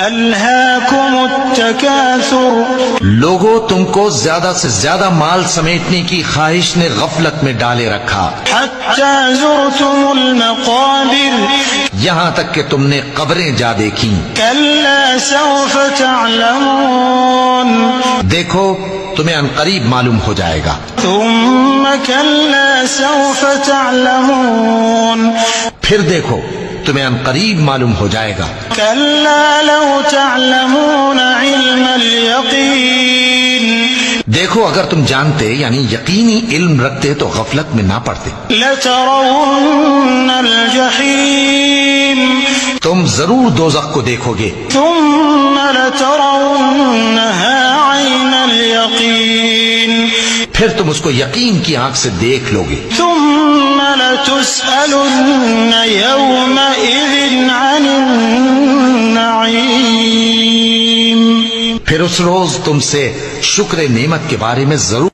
ألهاكم التكاثر لوگوں تم کو زیادہ سے زیادہ مال سمیٹنے کی خواہش نے غفلت میں ڈالے رکھا، حتى زرتم المقابر یہاں تک کہ تم نے قبریں جا دیکھیں۔ كلا سوف تعلمون دیکھو تمہیں عنقریب معلوم ہو جائے گا۔ ثم كلا سوف تعلمون پھر دیکھو تمہیں عنقریب معلوم ہو جائے گا۔ كلا لو تعلمون علم اليقين دیکھو اگر تم جانتے یعنی یقینی علم رکھتے تو غفلت میں نہ پڑتے، لترون الجحيم تم ضرور دوزخ کو دیکھو گے، ثم لترونها عين اليقين پھر تم اس کو یقین کی آنکھ سے دیکھ لو گے، ثم لتسألن يومئذ عن النعيم پھر اس روز تم سے شکر نعمت کے بارے میں ضرور